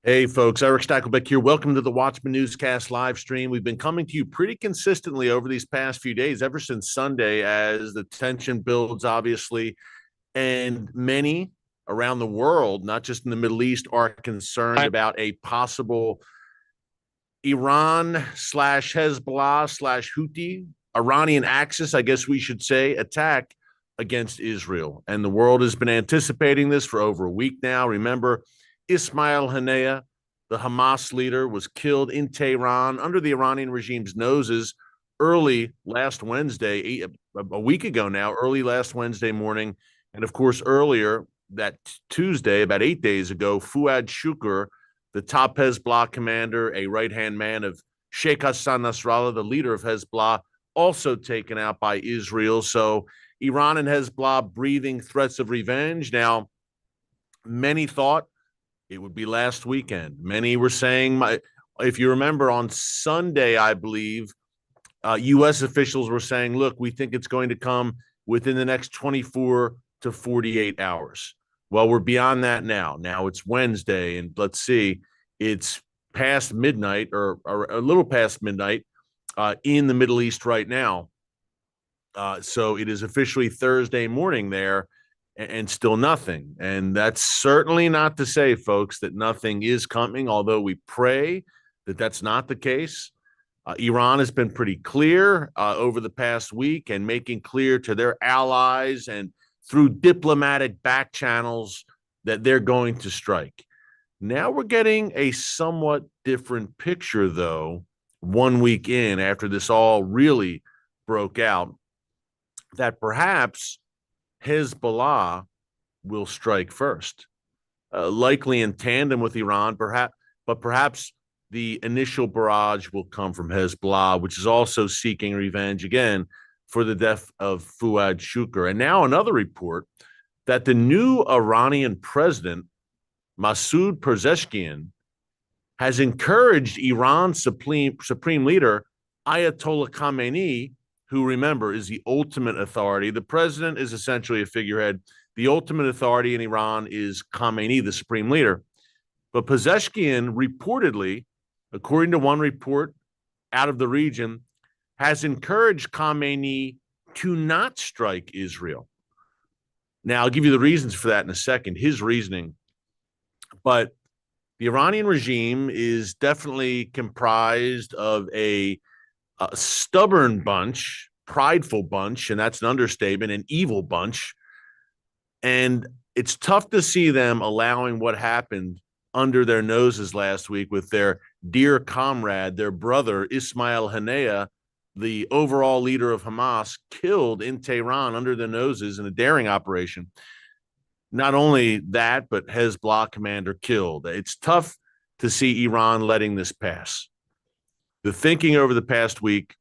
Hey, folks, Erick Stakelbeck here. Welcome to the Watchman Newscast live stream. We've been coming to you pretty consistently over these past few days, ever since Sunday, as the tension builds, obviously. And many around the world, not just in the Middle East, are concerned about a possible Iran slash Hezbollah slash Houthi, Iranian axis, I guess we should say, attack against Israel. And the world has been anticipating this for over a week now. Remember, Ismail Haniyeh, the Hamas leader, was killed in Tehran under the Iranian regime's noses early last Wednesday, a week ago now, early last Wednesday morning. And of course, earlier that Tuesday, about 8 days ago, Fuad Shukr, the top Hezbollah commander, a right-hand man of Sheikh Hassan Nasrallah, the leader of Hezbollah, also taken out by Israel. So Iran and Hezbollah breathing threats of revenge. Now, many thought it would be last weekend. Many were saying, if you remember on Sunday, I believe, U.S. officials were saying, look, we think it's going to come within the next 24 to 48 hours. Well, we're beyond that now. Now it's Wednesday, and let's see, it's past midnight or a little past midnight in the Middle East right now. So it is officially Thursday morning there, and still nothing. And that's certainly not to say, folks, that nothing is coming, although we pray that that's not the case. Iran has been pretty clear over the past week and making clear to their allies and through diplomatic back channels that they're going to strike. Now we're getting a somewhat different picture, though, 1 week in after this all really broke out, that perhaps Hezbollah will strike first, likely in tandem with Iran, perhaps the initial barrage will come from Hezbollah, which is also seeking revenge again for the death of Fuad Shukr. And now another report that the new Iranian president, Masoud Pezeshkian, has encouraged Iran's supreme leader, Ayatollah Khamenei, who, remember, is the ultimate authority. The president is essentially a figurehead. The ultimate authority in Iran is Khamenei, the supreme leader. But Pezeshkian reportedly, according to one report out of the region, has encouraged Khamenei to not strike Israel. Now, I'll give you the reasons for that in a second, his reasoning. But the Iranian regime is definitely comprised of a stubborn bunch, prideful bunch, and that's an understatement, an evil bunch. And it's tough to see them allowing what happened under their noses last week with their dear comrade, their brother, Ismail Haniyeh, the overall leader of Hamas, killed in Tehran under their noses in a daring operation. Not only that, but Hezbollah commander killed. It's tough to see Iran letting this pass. The thinking over the past week,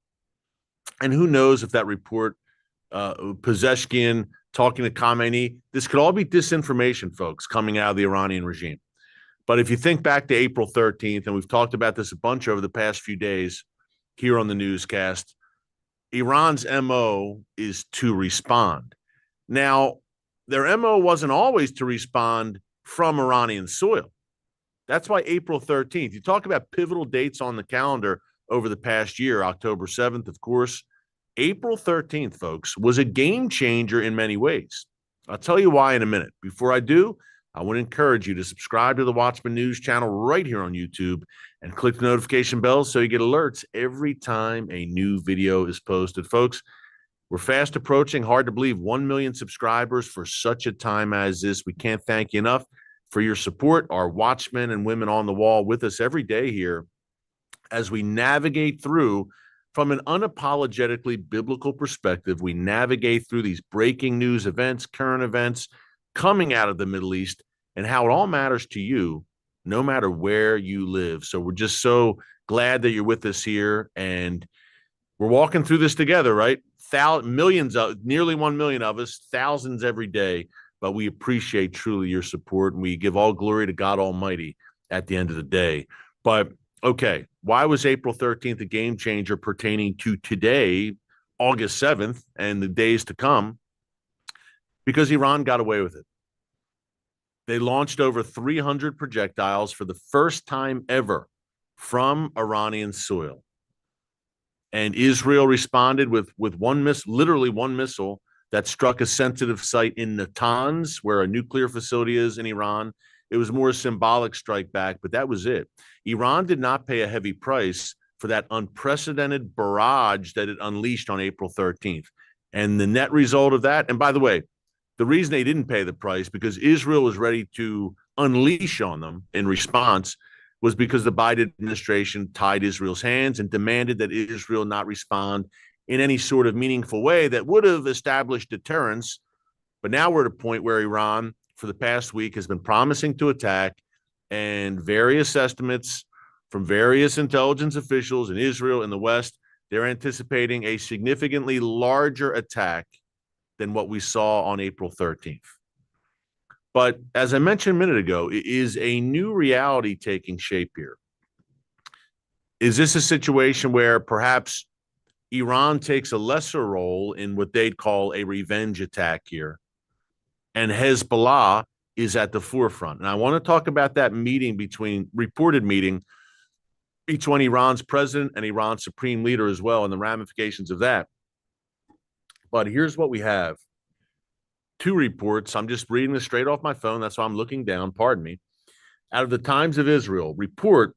and who knows if that report, Pezeshkian talking to Khamenei, this could all be disinformation, folks, coming out of the Iranian regime. But if you think back to April 13th, and we've talked about this a bunch over the past few days here on the newscast, Iran's MO is to respond. Now, their MO wasn't always to respond from Iranian soil. That's why April 13th, you talk about pivotal dates on the calendar over the past year, October 7th, of course. April 13th, folks, was a game changer in many ways. I'll tell you why in a minute. Before I do, I want to encourage you to subscribe to the Watchman News channel right here on YouTube and click the notification bell so you get alerts every time a new video is posted. Folks, we're fast approaching, hard to believe, 1 million subscribers for such a time as this. We can't thank you enough for your support, our watchmen and women on the wall with us every day here as we navigate through, from an unapologetically biblical perspective, we navigate through these breaking news events, current events coming out of the Middle East, and how it all matters to you, no matter where you live. So we're just so glad that you're with us here, and we're walking through this together, right? Millions of, nearly 1 million of us, thousands every day, but we appreciate truly your support, and we give all glory to God Almighty at the end of the day. But okay, why was April 13th a game changer pertaining to today, August 7th, and the days to come? Because Iran got away with it. They launched over 300 projectiles for the first time ever from Iranian soil. And Israel responded with literally one missile that struck a sensitive site in Natanz, where a nuclear facility is in Iran. It was more a symbolic strike back, but that was it. Iran did not pay a heavy price for that unprecedented barrage that it unleashed on April 13th. And the net result of that, and by the way, the reason they didn't pay the price, because Israel was ready to unleash on them in response, was because the Biden administration tied Israel's hands and demanded that Israel not respond in any sort of meaningful way that would have established deterrence. But now we're at a point where Iran, for the past week, has been promising to attack, and various estimates from various intelligence officials in Israel and the West, they're anticipating a significantly larger attack than what we saw on April 13th. But as I mentioned a minute ago, it is a new reality taking shape here. Is this a situation where perhaps Iran takes a lesser role in what they'd call a revenge attack here, and Hezbollah is at the forefront? And I want to talk about that reported meeting between Iran's president and Iran's supreme leader as well, and the ramifications of that. But here's what we have. Two reports. I'm just reading this straight off my phone. That's why I'm looking down. Pardon me. Out of the Times of Israel, report: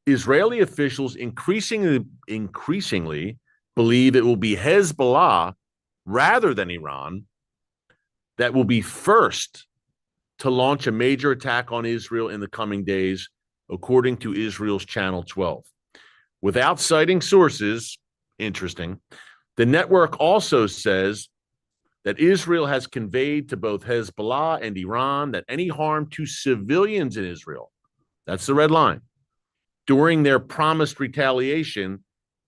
Israeli officials increasingly believe it will be Hezbollah rather than Iran that will be first to launch a major attack on Israel in the coming days, according to Israel's Channel 12. Without citing sources, interesting, the network also says that Israel has conveyed to both Hezbollah and Iran that any harm to civilians in Israel, that's the red line, during their promised retaliation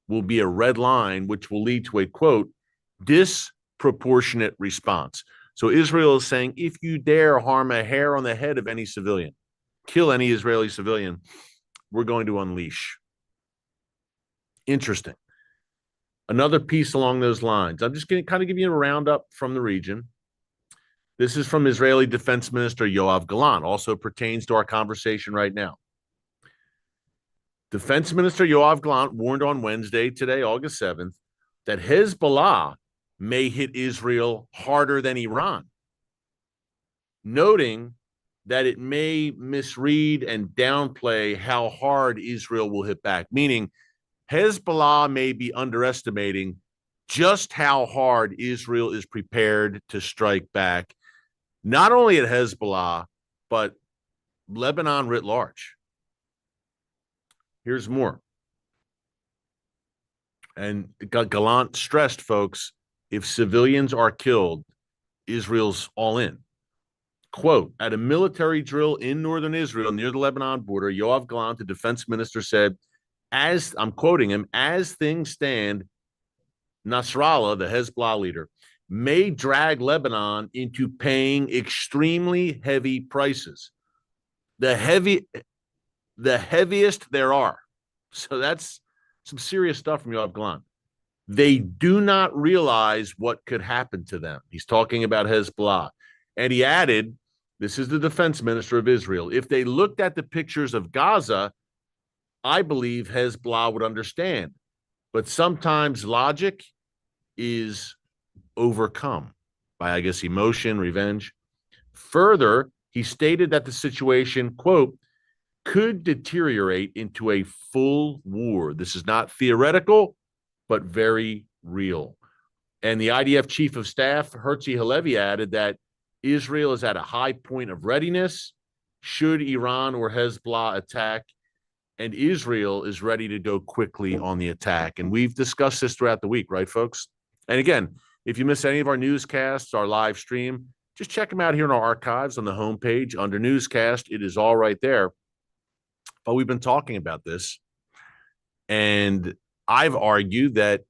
will be a red line, which will lead to a, quote, disproportionate response. So Israel is saying, if you dare harm a hair on the head of any civilian, kill any Israeli civilian, we're going to unleash. Interesting. Another piece along those lines. I'm just going to kind of give you a roundup from the region. This is from Israeli Defense Minister Yoav Gallant, also pertains to our conversation right now. Defense Minister Yoav Gallant warned on Wednesday, today, August 7th, that Hezbollah may hit Israel harder than Iran, noting that it may misread and downplay how hard Israel will hit back, meaning Hezbollah may be underestimating just how hard Israel is prepared to strike back, not only at Hezbollah, but Lebanon writ large. Here's more. And Gallant stressed, folks, if civilians are killed, Israel's all in. Quote, at a military drill in northern Israel near the Lebanon border, Yoav Gallant, the defense minister, said, as I'm quoting him, as things stand, Nasrallah, the Hezbollah leader, may drag Lebanon into paying extremely heavy prices. The heaviest there are. So that's some serious stuff from Yoav Gallant. They do not realize what could happen to them. He's talking about Hezbollah. And he added, this is the defense minister of Israel, if they looked at the pictures of Gaza, I believe Hezbollah would understand. But sometimes logic is overcome by, I guess, emotion, revenge. Further, he stated that the situation, quote, could deteriorate into a full war. This is not theoretical, but very real. And the IDF chief of staff, Herzi Halevi, added that Israel is at a high point of readiness should Iran or Hezbollah attack, and Israel is ready to go quickly on the attack. And we've discussed this throughout the week, right, folks? And again, if you miss any of our newscasts, our live stream, just check them out here in our archives on the homepage under newscast. It is all right there. But we've been talking about this, and I've argued that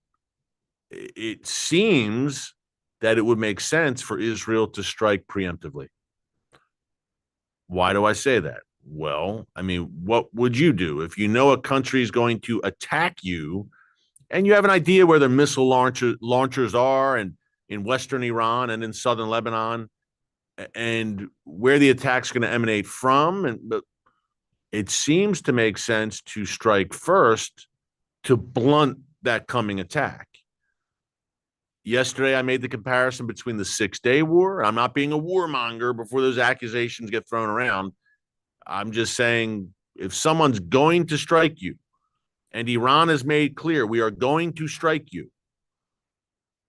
it seems that it would make sense for Israel to strike preemptively. Why do I say that? Well, I mean, what would you do if you know a country is going to attack you and you have an idea where their missile launchers are, and in western Iran and in southern Lebanon, and where the attack's going to emanate from. But it seems to make sense to strike first to blunt that coming attack. Yesterday, I made the comparison between the 6-Day War. I'm not being a warmonger before those accusations get thrown around. I'm just saying, if someone's going to strike you, and Iran has made clear, we are going to strike you,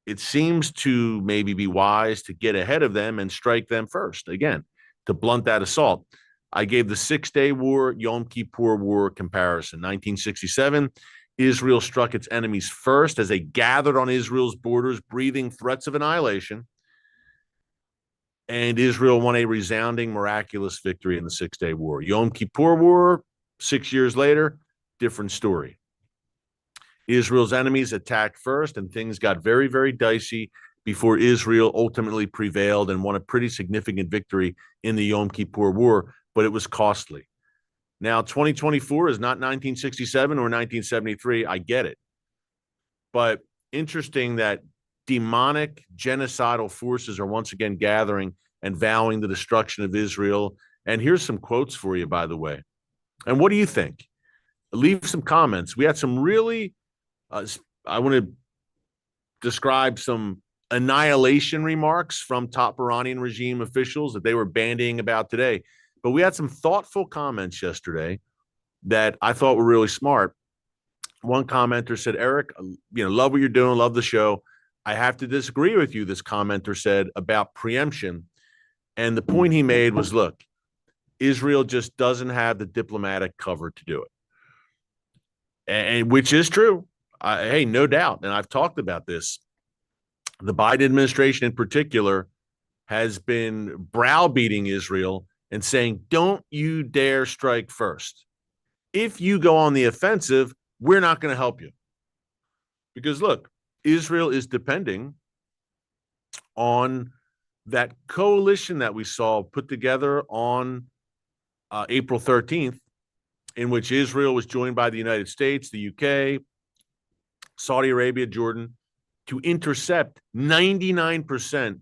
it seems to maybe be wise to get ahead of them and strike them first, again, to blunt that assault. I gave the 6-Day War, Yom Kippur War comparison. 1967, Israel struck its enemies first as they gathered on Israel's borders, breathing threats of annihilation. And Israel won a resounding, miraculous victory in the 6-Day War. Yom Kippur War, 6 years later, different story. Israel's enemies attacked first, and things got very, very dicey before Israel ultimately prevailed and won a pretty significant victory in the Yom Kippur War, but it was costly. Now, 2024 is not 1967 or 1973. I get it. But interesting that demonic genocidal forces are once again gathering and vowing the destruction of Israel. And here's some quotes for you, by the way. And what do you think? Leave some comments. We had some really, I want to describe some annihilation remarks from top Iranian regime officials that they were bandying about today. But we had some thoughtful comments yesterday that I thought were really smart. One commenter said, Eric, love what you're doing, love the show. I have to disagree with you, this commenter said, about preemption. And the point he made was, look, Israel just doesn't have the diplomatic cover to do it. And which is true. Hey, no doubt. And I've talked about this. The Biden administration in particular has been browbeating Israel and saying, don't you dare strike first. If you go on the offensive, we're not going to help you. Because look, Israel is depending on that coalition that we saw put together on April 13th, in which Israel was joined by the United States, the UK, Saudi Arabia, Jordan, to intercept 99%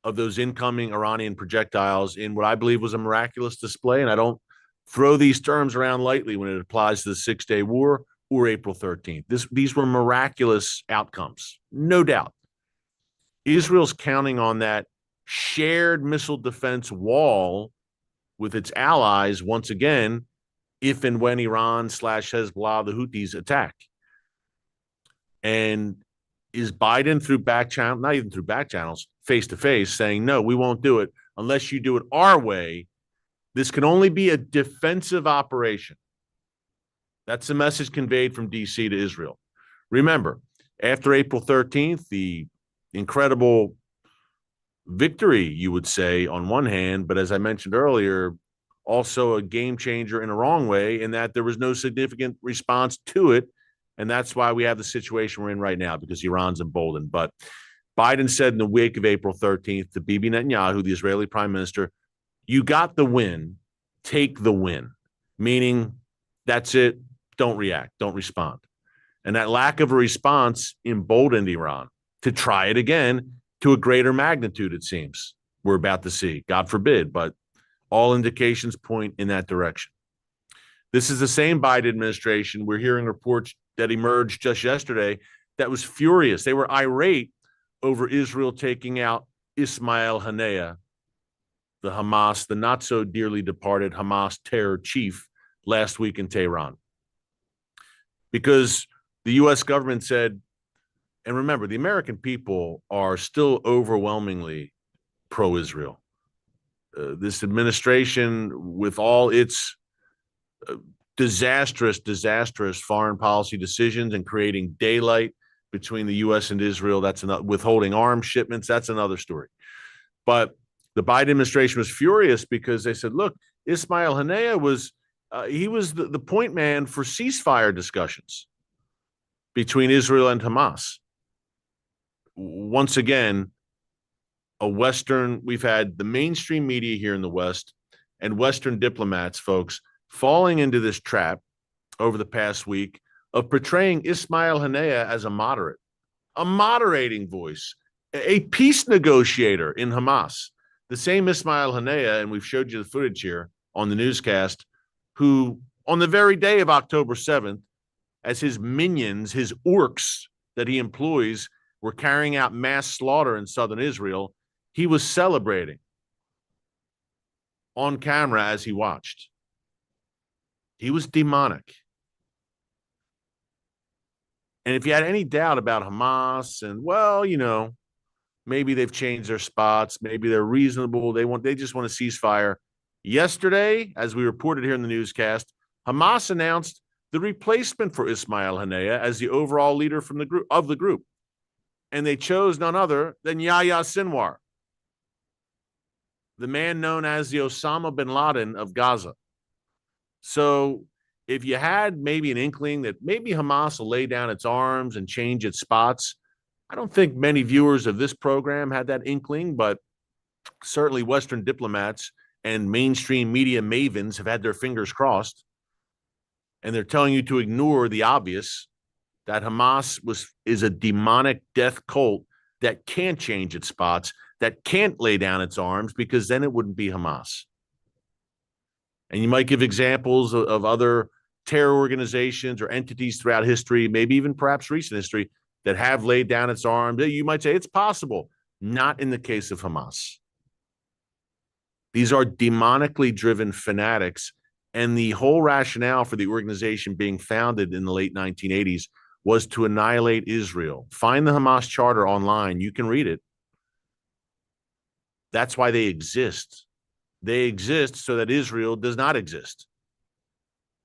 of those incoming Iranian projectiles in what I believe was a miraculous display. And I don't throw these terms around lightly when it applies to the 6-Day War or April 13th. These were miraculous outcomes, no doubt. Israel's counting on that shared missile defense wall with its allies once again, if and when Iran/Hezbollah, the Houthis, attack. And is Biden through back channel, not even through back channels, face-to-face, saying, no, we won't do it unless you do it our way. This can only be a defensive operation. That's the message conveyed from D.C. to Israel. Remember, after April 13th, the incredible victory, you would say, on one hand, but as I mentioned earlier, also a game changer in a wrong way, in that there was no significant response to it. And that's why we have the situation we're in right now, because Iran's emboldened. But Biden said in the wake of April 13th to Bibi Netanyahu, the Israeli prime minister, you got the win, take the win, meaning that's it, don't react, don't respond. And that lack of a response emboldened Iran to try it again to a greater magnitude, it seems. We're about to see, God forbid, but all indications point in that direction. This is the same Biden administration. We're hearing reports that emerged just yesterday that was furious. They were irate over Israel taking out Ismail Haniyeh, the Hamas, the not so dearly departed Hamas terror chief, last week in Tehran. Because the U.S. government said, and remember, the American people are still overwhelmingly pro-Israel. This administration, with all its disastrous foreign policy decisions and creating daylight between the U.S. and Israel, that's another, withholding arms shipments, that's another story. But the Biden administration was furious because they said, look, Ismail Haniyeh was the point man for ceasefire discussions between Israel and Hamas. Once again, we've had the mainstream media here in the West and Western diplomats, folks, falling into this trap over the past week of portraying Ismail Haniyeh as a moderating voice, a peace negotiator in Hamas. the same Ismail Haniyeh, and we've showed you the footage here on the newscast, who on the very day of October 7th, as his minions, his orcs that he employs, were carrying out mass slaughter in southern Israel, he was celebrating on camera as he watched. He was demonic. And if you had any doubt about Hamas and, well, you know, maybe they've changed their spots, maybe they're reasonable, they just want a ceasefire. Yesterday, as we reported here in the newscast, Hamas announced the replacement for Ismail Haniyeh as the overall leader from the group. And they chose none other than Yahya Sinwar, the man known as the Osama bin Laden of Gaza. So if you had maybe an inkling that maybe Hamas will lay down its arms and change its spots, I don't think many viewers of this program had that inkling, but certainly Western diplomats and mainstream media mavens have had their fingers crossed. And they're telling you to ignore the obvious, that Hamas is a demonic death cult that can't change its spots, that can't lay down its arms, because then it wouldn't be Hamas. And you might give examples of other terror organizations or entities throughout history, maybe even perhaps recent history, that have laid down its arms. You might say it's possible. Not in the case of Hamas. These are demonically driven fanatics. And the whole rationale for the organization being founded in the late 1980s was to annihilate Israel. Find the Hamas charter online. You can read it. That's why they exist. They exist so that Israel does not exist.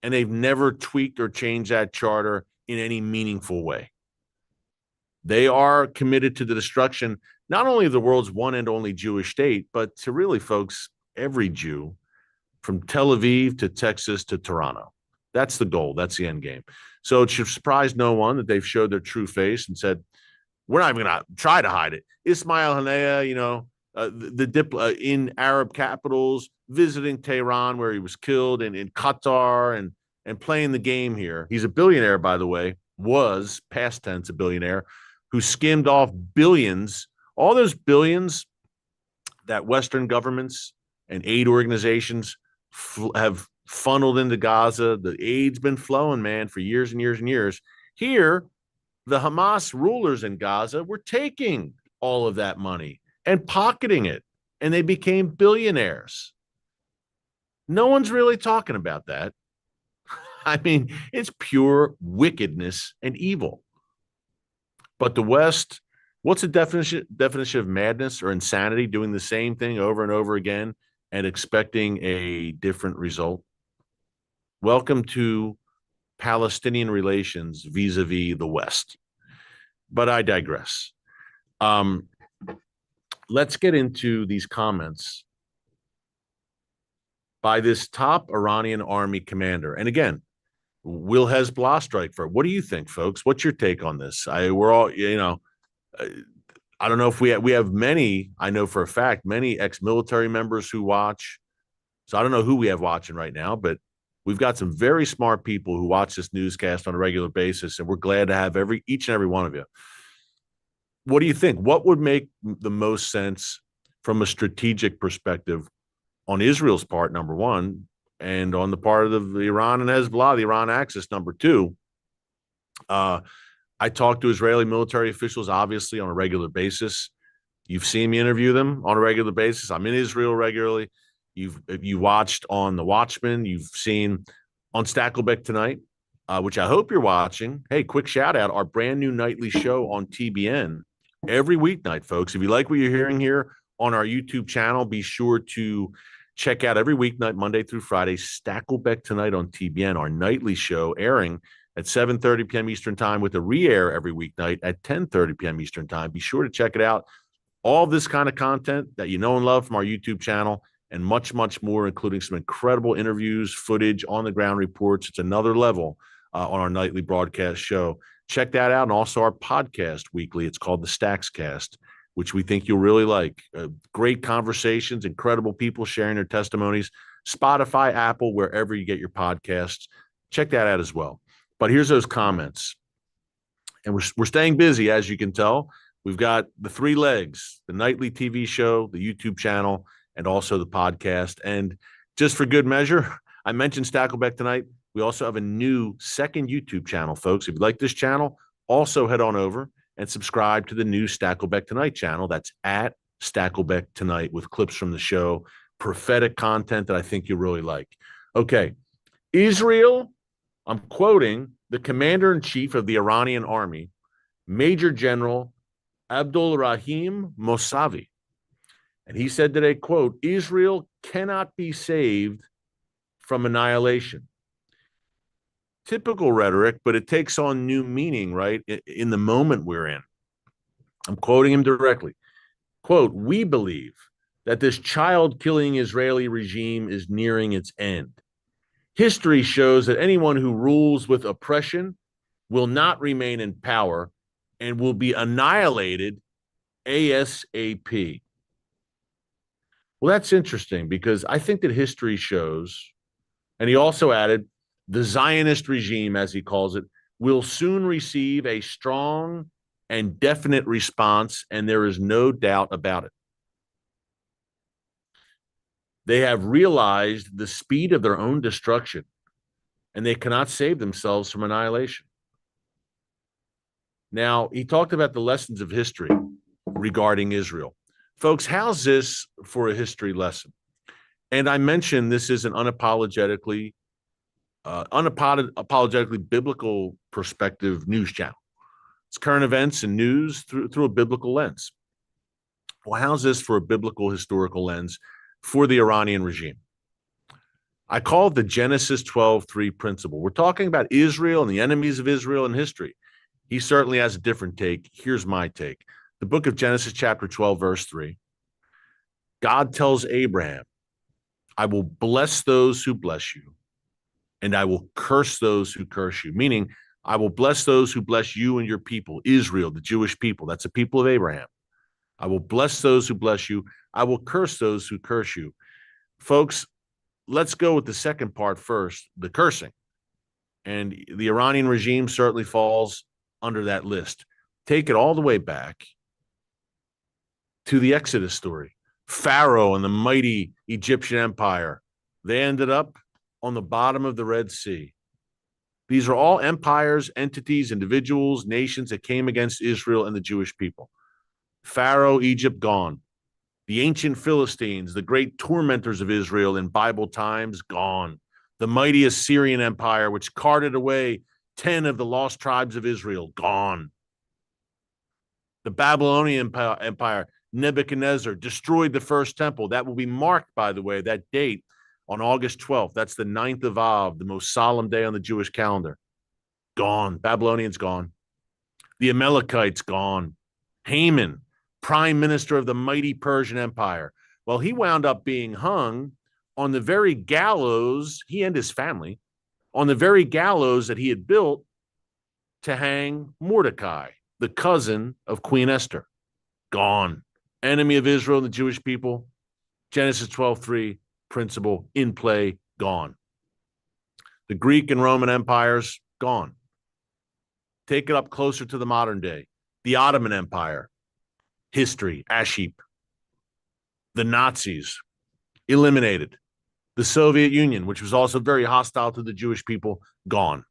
And they've never tweaked or changed that charter in any meaningful way. They are committed to the destruction, not only of the world's one and only Jewish state, but to really, folks, every Jew, from Tel Aviv to Texas to Toronto. That's the goal. That's the end game. So it should surprise no one that they've showed their true face and said, we're not even going to try to hide it. Ismail Haniyeh, you know, in Arab capitals, visiting Tehran where he was killed, and in Qatar, and playing the game here. He's a billionaire, by the way, was past tense a billionaire, who skimmed off billions, all those billions that Western governments and aid organizations have funneled into Gaza. The aid's been flowing, man, for years and years and years. Here, the Hamas rulers in Gaza were taking all of that money and pocketing it, and they became billionaires. No one's really talking about that. I mean, it's pure wickedness and evil. But the West, what's the definition of madness or insanity? Doing the same thing over and over again and expecting a different result. Welcome to Palestinian relations vis-a-vis the West. But I digress. Let's get into these comments by this top Iranian army commander. And again, will Hezbollah strike first? What do you think, folks? What's your take on this? We're all, you know, I don't know if we have many, I know for a fact, many ex-military members who watch. So I don't know who we have watching right now, but we've got some very smart people who watch this newscast on a regular basis, and we're glad to have each and every one of you. What do you think? What would make the most sense from a strategic perspective on Israel's part, number one, and on the part of the Iran and Hezbollah, the Iran axis, number two? I talk to Israeli military officials, obviously, on a regular basis. You've seen me interview them on a regular basis. I'm in Israel regularly. If you watched on the Watchman, you've seen on Stakelbeck tonight, which I hope you're watching. Hey, quick shout out, our brand new nightly show on TBN every weeknight, folks. If you like what you're hearing here on our YouTube channel, be sure to check out every weeknight, Monday through Friday, Stakelbeck Tonight on TBN, our nightly show airing at 7:30 p.m. Eastern Time with a re-air every weeknight at 10:30 p.m. Eastern Time. Be sure to check it out. All this kind of content that you know and love from our YouTube channel, and much, much more, including some incredible interviews, footage, on-the-ground reports. It's another level on our nightly broadcast show. Check that out, and also our podcast weekly. It's called the Stacks Cast, which we think you'll really like. Great conversations, incredible people sharing their testimonies. Spotify, Apple, wherever you get your podcasts. Check that out as well. But here's those comments. And we're staying busy, as you can tell. We've got the three legs, the nightly TV show, the YouTube channel, and also the podcast. And just for good measure, I mentioned Stakelbeck tonight. We also have a new second YouTube channel, folks. If you like this channel, also head on over and subscribe to the new Stakelbeck Tonight channel. That's at Stakelbeck Tonight, with clips from the show, prophetic content that I think you'll really like. Okay, Israel, I'm quoting the commander-in-chief of the Iranian Army, Major General Abdolrahim Mousavi. And he said today, quote, Israel cannot be saved from annihilation. Typical rhetoric, but it takes on new meaning, right, in the moment we're in. I'm quoting him directly. Quote, we believe that this child-killing Israeli regime is nearing its end. History shows that anyone who rules with oppression will not remain in power and will be annihilated ASAP. Well, that's interesting, because I think that history shows, and he also added, the Zionist regime, as he calls it, will soon receive a strong and definite response, and there is no doubt about it. They have realized the speed of their own destruction, and they cannot save themselves from annihilation. Now, he talked about the lessons of history regarding Israel. Folks, how's this for a history lesson? And I mentioned this is an unapologetically biblical perspective news channel. It's current events and news through a biblical lens. Well, how's this for a biblical historical lens for the Iranian regime? I call it the Genesis 12:3 principle. We're talking about Israel and the enemies of Israel in history. He certainly has a different take. Here's my take. The book of Genesis chapter 12, verse 3. God tells Abraham, I will bless those who bless you, and I will curse those who curse you. Meaning, I will bless those who bless you and your people, Israel, the Jewish people. That's the people of Abraham. I will bless those who bless you. I will curse those who curse you. Folks, let's go with the second part first, the cursing. And the Iranian regime certainly falls under that list. Take it all the way back to the Exodus story. Pharaoh and the mighty Egyptian empire, they ended up on the bottom of the Red Sea. These are all empires, entities, individuals, nations that came against Israel and the Jewish people. Pharaoh, Egypt, gone. The ancient Philistines, the great tormentors of Israel in Bible times, gone. The mighty Assyrian Empire, which carted away 10 of the lost tribes of Israel, gone. The Babylonian Empire, Nebuchadnezzar, destroyed the first temple. That will be marked, by the way, that date on August 12th. That's the 9th of Av, the most solemn day on the Jewish calendar. Gone. Babylonians gone. The Amalekites gone. Haman, prime minister of the mighty Persian Empire. Well, he wound up being hung on the very gallows, he and his family, on the very gallows that he had built to hang Mordecai, the cousin of Queen Esther. Gone. Enemy of Israel and the Jewish people. Genesis 12:3 principle in play, gone. The Greek and Roman empires, gone. Take it up closer to the modern day. The Ottoman Empire, history, ash heap. The Nazis, eliminated. The Soviet Union, which was also very hostile to the Jewish people, gone.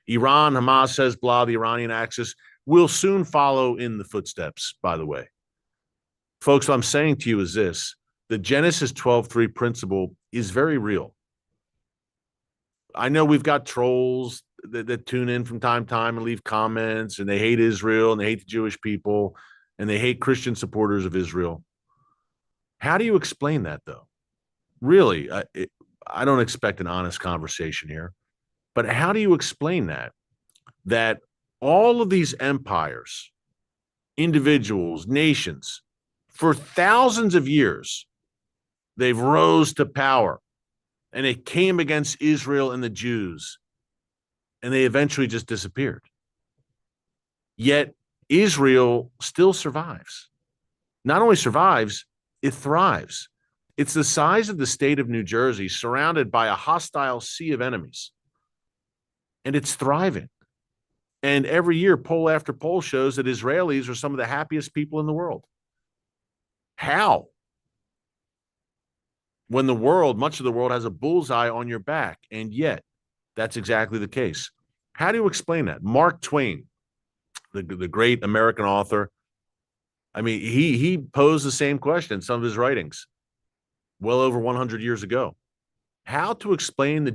Iran, Hamas, Hezbollah, the Iranian axis, will soon follow in the footsteps, by the way. Folks, what I'm saying to you is this. The Genesis 12:3 principle is very real. I know we've got trolls that tune in from time to time and leave comments, and they hate Israel, and they hate the Jewish people, and they hate Christian supporters of Israel. How do you explain that, though? Really, I don't expect an honest conversation here, but how do you explain that all of these empires, individuals, nations, for thousands of years, they've rose to power, and they came against Israel and the Jews, and they eventually just disappeared. Yet Israel still survives. Not only survives, it thrives. It's the size of the state of New Jersey, surrounded by a hostile sea of enemies, and it's thriving. And every year, poll after poll shows that Israelis are some of the happiest people in the world. How? when much of the world has a bullseye on your back. And yet, that's exactly the case. How do you explain that? Mark Twain, the great American author, I mean, he posed the same question in some of his writings well over 100 years ago. How to explain the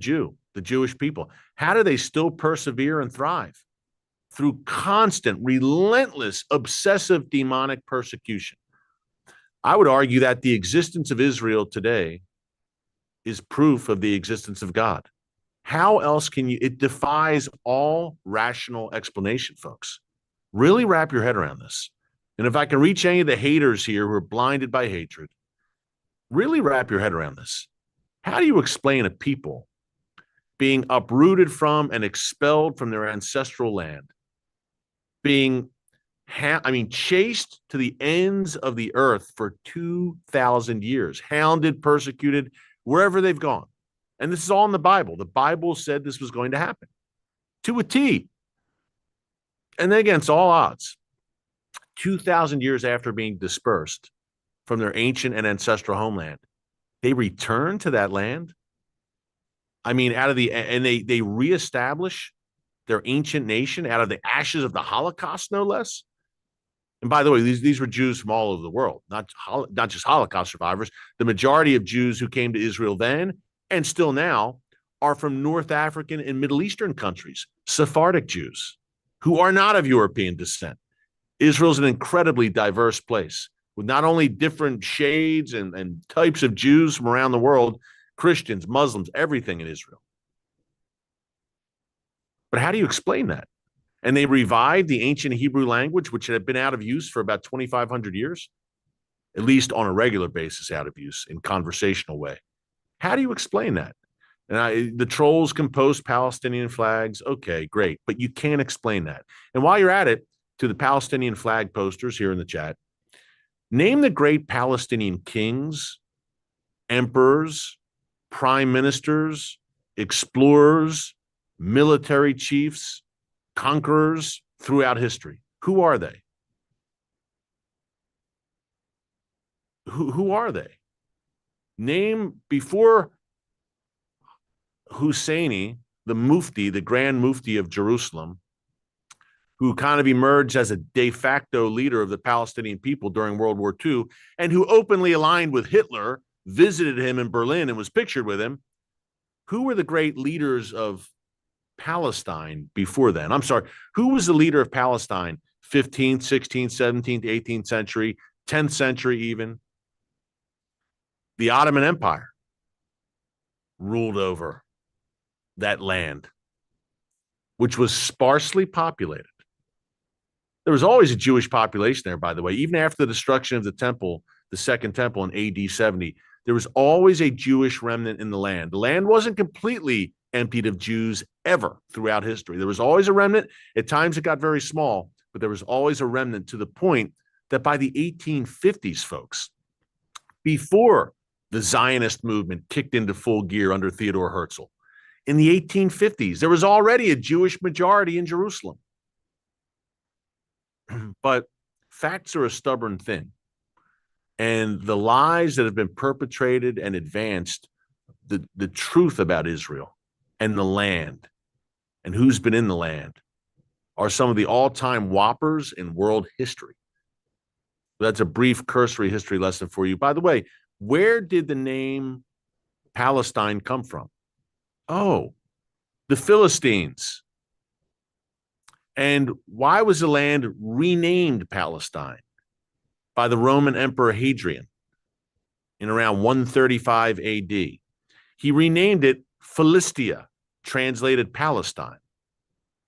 Jewish people? How do they still persevere and thrive through constant, relentless, obsessive demonic persecution? I would argue that the existence of Israel today is proof of the existence of God. How else can you? It defies all rational explanation, folks. Really wrap your head around this. And if I can reach any of the haters here who are blinded by hatred, really wrap your head around this. How do you explain a people being uprooted from and expelled from their ancestral land, being chased to the ends of the earth for 2,000 years, hounded, persecuted, wherever they've gone? And this is all in the Bible. The Bible said this was going to happen to a T. And then against all odds, 2,000 years after being dispersed from their ancient and ancestral homeland, they return to that land. I mean, they reestablish their ancient nation out of the ashes of the Holocaust, no less. And by the way, these were Jews from all over the world, not just Holocaust survivors. The majority of Jews who came to Israel then and still now are from North African and Middle Eastern countries, Sephardic Jews who are not of European descent. Israel's an incredibly diverse place with not only different shades and types of Jews from around the world, Christians, Muslims, everything in Israel. But how do you explain that? And they revived the ancient Hebrew language, which had been out of use for about 2,500 years, at least on a regular basis out of use in conversational way. How do you explain that? And the trolls can post Palestinian flags. Okay, great. But you can't explain that. And while you're at it, to the Palestinian flag posters here in the chat, name the great Palestinian kings, emperors, prime ministers, explorers, military chiefs, conquerors throughout history. Who are they? Who are they? Name before Husseini, the Mufti, the Grand Mufti of Jerusalem, who kind of emerged as a de facto leader of the Palestinian people during World War II, and who openly aligned with Hitler, visited him in Berlin and was pictured with him. Who were the great leaders of Palestine before then? I'm sorry, who was the leader of Palestine 15th, 16th, 17th, 18th century, 10th century even? The Ottoman Empire ruled over that land, which was sparsely populated. There was always a Jewish population there, by the way. Even after the destruction of the temple, the Second Temple in AD 70, there was always a Jewish remnant in the land. The land wasn't completely emptied of Jews ever throughout history. There was always a remnant. At times it got very small, but there was always a remnant, to the point that by the 1850s, folks, before the Zionist movement kicked into full gear under Theodore Herzl, in the 1850s, there was already a Jewish majority in Jerusalem. But facts are a stubborn thing. And the lies that have been perpetrated and advanced, the truth about Israel and the land and who's been in the land, are some of the all-time whoppers in world history. That's a brief cursory history lesson for you. By the way, where did the name Palestine come from? Oh, the Philistines. And why was the land renamed Palestine by the Roman Emperor Hadrian in around 135 AD? He renamed it Philistia, translated Palestine,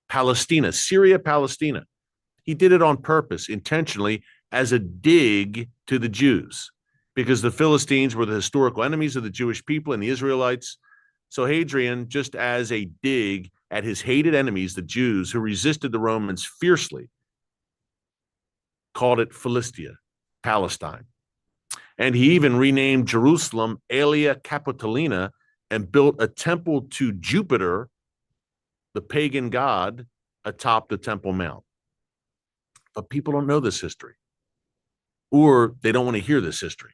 Palestina, Syria, Palestina. He did it on purpose, intentionally, as a dig to the Jews, because the Philistines were the historical enemies of the Jewish people and the Israelites. So Hadrian, just as a dig at his hated enemies, the Jews who resisted the Romans fiercely, called it Philistia, Palestine. And he even renamed Jerusalem Aelia Capitolina and built a temple to Jupiter, the pagan god, atop the Temple Mount. But people don't know this history, or they don't want to hear this history.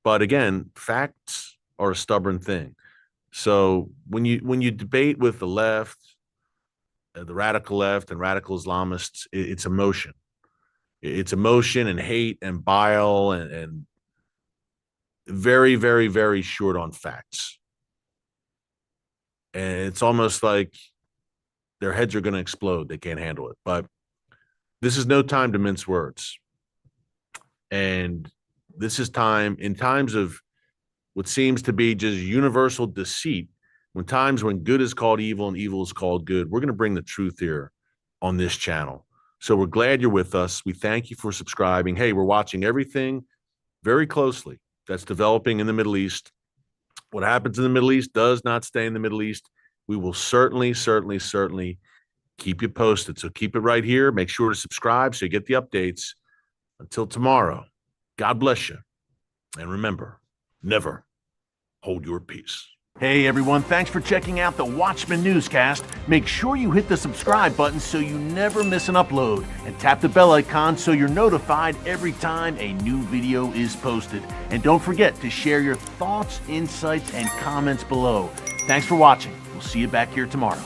But again, facts are a stubborn thing. So when you debate with the left, the radical left and radical Islamists, it's emotion. It's emotion and hate and bile and very, very, very short on facts. And it's almost like their heads are going to explode. They can't handle it. But this is no time to mince words. And this is time, in times of what seems to be just universal deceit, when times when good is called evil and evil is called good, we're going to bring the truth here on this channel. So we're glad you're with us. We thank you for subscribing. Hey, we're watching everything very closely that's developing in the Middle East. What happens in the Middle East does not stay in the Middle East. We will certainly keep you posted. So keep it right here. Make sure to subscribe so you get the updates. Until tomorrow, God bless you. And remember, never hold your peace. Hey everyone, thanks for checking out the Watchman Newscast. Make sure you hit the subscribe button so you never miss an upload, and tap the bell icon so you're notified every time a new video is posted. And don't forget to share your thoughts, insights, and comments below. Thanks for watching. We'll see you back here tomorrow.